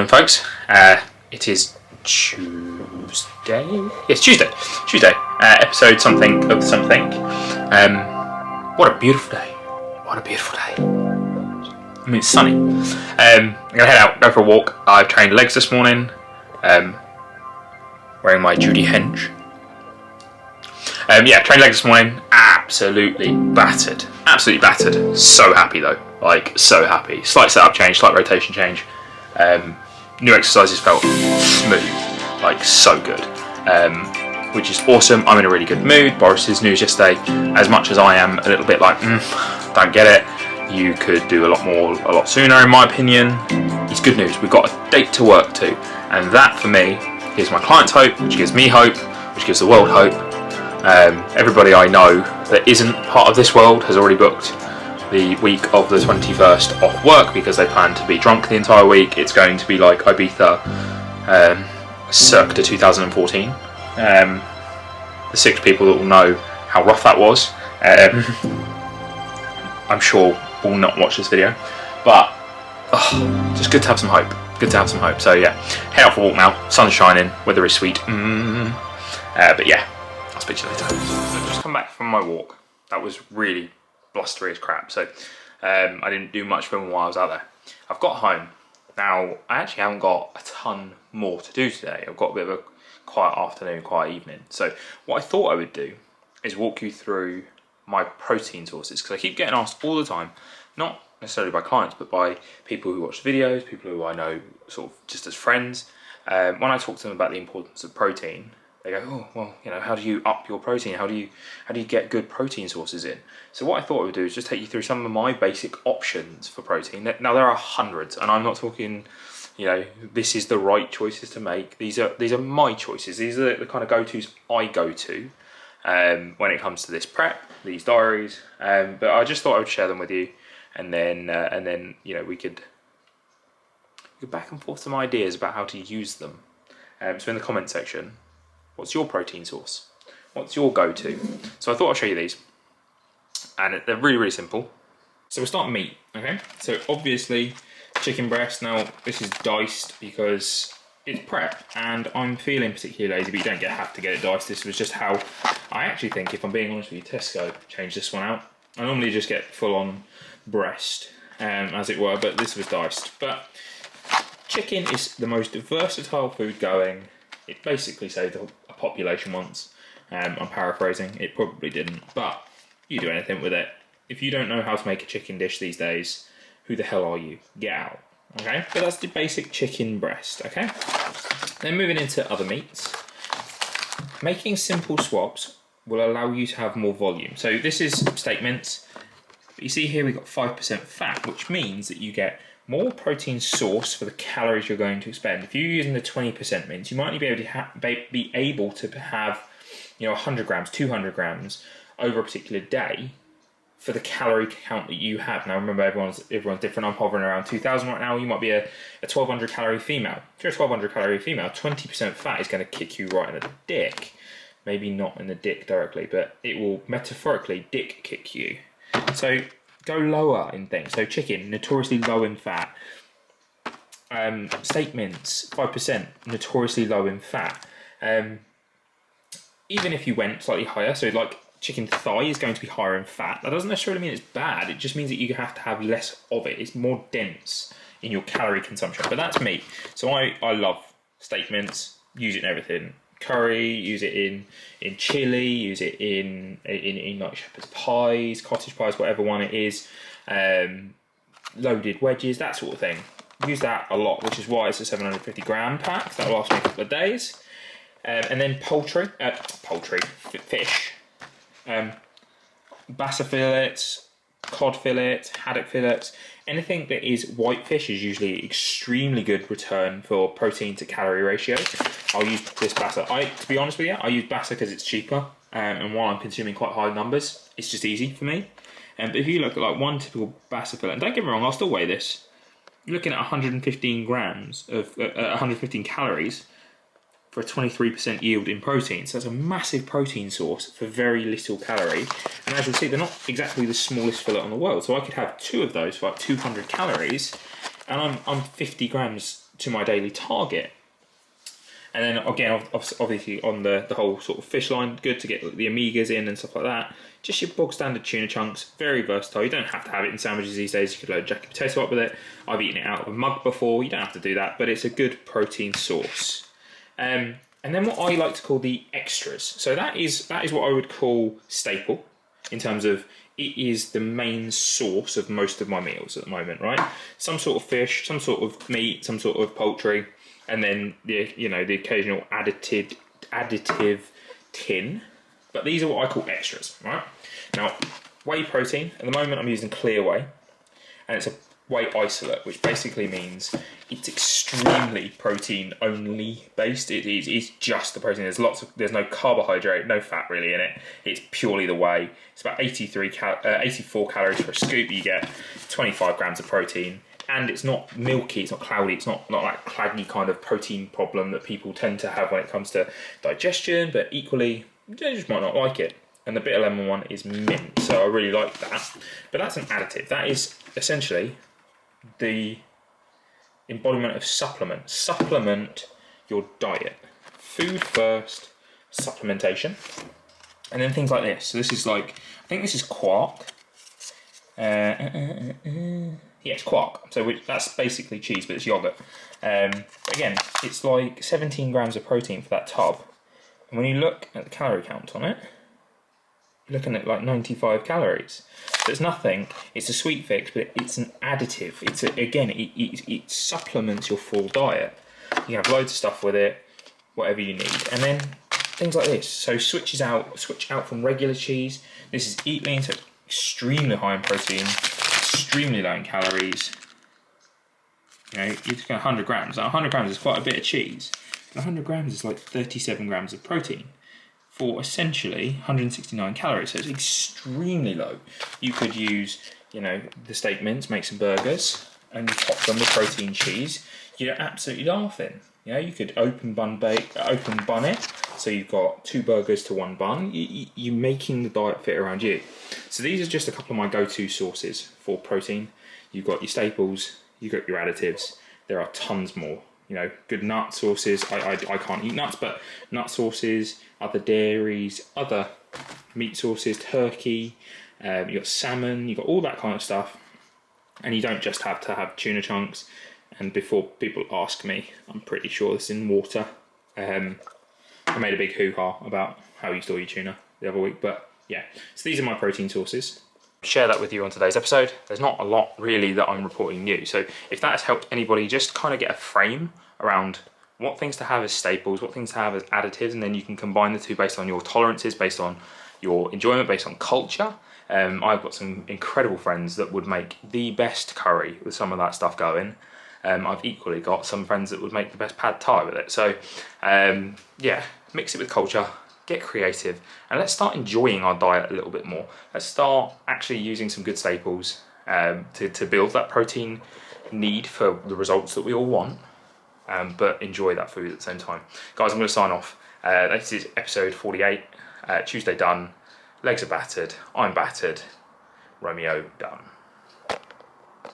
Morning, folks. It is Tuesday. Yes, Tuesday. Episode something of something. What a beautiful day. What a beautiful day. I mean, it's sunny. I'm gonna head out, go for a walk. I've trained legs this morning. Wearing my Judy Henge. Trained legs this morning. Absolutely battered. Absolutely battered. So happy though. Like, so happy. Slight setup change, slight rotation change. New exercises felt smooth, like so good, which is awesome. I'm in a really good mood. Boris's news yesterday, as much as I am a little bit like, don't get it, you could do a lot sooner in my opinion. It's good news. We've got a date to work to, and that for me gives my clients hope, which gives me hope, which gives the world hope. Everybody I know that isn't part of this world has already booked the week of the 21st off work because they plan to be drunk the entire week. It's going to be like Ibiza circa 2014. The 6 people that will know how rough that was, I'm sure will not watch this video, but just good to have some hope. So yeah, head out for a walk now. Sun's shining, weather is sweet. But yeah, I'll speak to you later. So I've just come back from my walk. That was really blustery as crap, so I didn't do much filming while I was out there. I've got home now. I actually haven't got a ton more to do today. I've got a bit of a quiet afternoon, quiet evening. So what I thought I would do is walk you through my protein sources, because I keep getting asked all the time, not necessarily by clients but by people who watch videos, people who I know sort of just as friends. When I talk to them about the importance of protein, they go, oh, well, you know, how do you up your protein? How do you get good protein sources in? So what I thought I would do is just take you through some of my basic options for protein. Now there are hundreds, and I'm not talking, you know, this is the right choices to make. These are my choices. These are the kind of go-tos I go to when it comes to this prep, these diaries. But I just thought I would share them with you, and then you know, we could go back and forth some ideas about how to use them. So in the comment section, what's your protein source? What's your go-to? So I thought I'd show you these. And they're really, really simple. So we'll start meat, okay? So obviously, chicken breast. Now, this is diced because it's prep, and I'm feeling particularly lazy, but you don't have to get it diced. This was just how I actually think, if I'm being honest with you, Tesco changed this one out. I normally just get full-on breast, as it were, but this was diced. But chicken is the most versatile food going. It basically saved a population once. I'm paraphrasing, it probably didn't, but you do anything with it. If you don't know how to make a chicken dish these days, who the hell are you? Get out, okay? But that's the basic chicken breast, okay? Then moving into other meats. Making simple swaps will allow you to have more volume. So this is steak mince. But you see here we've got 5% fat, which means that you get more protein source for the calories you're going to expend. If you're using the 20% mince, you might be able to have, you know, 100 grams, 200 grams over a particular day for the calorie count that you have. Now remember, everyone's different. I'm hovering around 2,000 right now. You might be a 1,200 calorie female. If you're a 1,200 calorie female, 20% fat is going to kick you right in the dick. Maybe not in the dick directly, but it will metaphorically dick kick you. So go lower in things. So chicken, notoriously low in fat. Steak mince, 5%, notoriously low in fat. Even if you went slightly higher, so like chicken thigh is going to be higher in fat. That doesn't necessarily mean it's bad. It just means that you have to have less of it. It's more dense in your calorie consumption. But that's me. So I love steak mince. Use it in everything. Curry. Use it in chili. Use it in like shepherd's pies, cottage pies, whatever one it is. Loaded wedges, that sort of thing. Use that a lot, which is why it's a 750 gram pack. That'll last me a couple of days. And then fish. Bassa fillets, cod fillets, haddock fillets, anything that is white fish is usually extremely good return for protein to calorie ratios. I'll use this bassa. To be honest with you, I use bassa because it's cheaper, and while I'm consuming quite high numbers, it's just easy for me. But if you look at like one typical bassa fillet, and don't get me wrong, I'll still weigh this. You're looking at 115 grams of 115 calories for a 23% yield in protein. So that's a massive protein source for very little calorie. And as you'll see, they're not exactly the smallest fillet in the world. So I could have 2 of those for like 200 calories, and I'm 50 grams to my daily target. And then again, obviously on the whole sort of fish line, good to get the omegas in and stuff like that. Just your bog standard tuna chunks, very versatile. You don't have to have it in sandwiches these days. You could load jacket potato up with it. I've eaten it out of a mug before. You don't have to do that, but it's a good protein source. And then what I like to call the extras. So that is what I would call staple, in terms of it is the main source of most of my meals at the moment, right? Some sort of fish, some sort of meat, some sort of poultry, and then the occasional additive tin. But these are what I call extras, right? Now, whey protein, at the moment I'm using Clear Whey, and it's a whey isolate, which basically means it's extremely protein only based. It's just the protein. There's no carbohydrate, no fat really in it. It's purely the whey. It's about 84 calories for a scoop. You get 25 grams of protein. And it's not milky, it's not cloudy, it's not that claggy kind of protein problem that people tend to have when it comes to digestion, but equally, they just might not like it. And the bitter lemon one is mint, so I really like that. But that's an additive. That is essentially the embodiment of supplement. Supplement your diet. Food first, supplementation. And then things like this. So this is like, I think this is quark. Yes, quark. So that's basically cheese, but it's yogurt. Again, it's like 17 grams of protein for that tub. And when you look at the calorie count on it, you're looking at like 95 calories. So it's nothing. It's a sweet fix, but it's an additive. It supplements your full diet. You can have loads of stuff with it, whatever you need. And then things like this. So switch out from regular cheese. This is Eat Lean, so extremely high in protein, extremely low in calories. You're just going 100 grams. Now 100 grams is quite a bit of cheese. 100 grams is like 37 grams of protein for essentially 169 calories. So it's extremely low. You could use, the steak mince, make some burgers, and you top them with protein cheese. You're absolutely laughing. You could open bun it. So you've got 2 burgers to 1 bun. You're making the diet fit around you. So these are just a couple of my go-to sources for protein. You've got your staples, you've got your additives. There are tons more. Good nut sources. I can't eat nuts, but nut sources, other dairies, other meat sources, turkey, you've got salmon, you've got all that kind of stuff. And you don't just have to have tuna chunks. And before people ask me, I'm pretty sure this is in water. I made a big hoo-ha about how you store your tuna the other week, but yeah. So these are my protein sources. Share that with you on today's episode. There's not a lot really that I'm reporting new. So if that has helped anybody just kind of get a frame around what things to have as staples, what things to have as additives, and then you can combine the two based on your tolerances, based on your enjoyment, based on culture. I've got some incredible friends that would make the best curry with some of that stuff going. I've equally got some friends that would make the best pad thai with it. So yeah, mix it with culture, get creative, and let's start enjoying our diet a little bit more. Let's start actually using some good staples to build that protein need for the results that we all want, but enjoy that food at the same time. Guys, I'm going to sign off. This is episode 48, Tuesday done, legs are battered, I'm battered, Romeo done.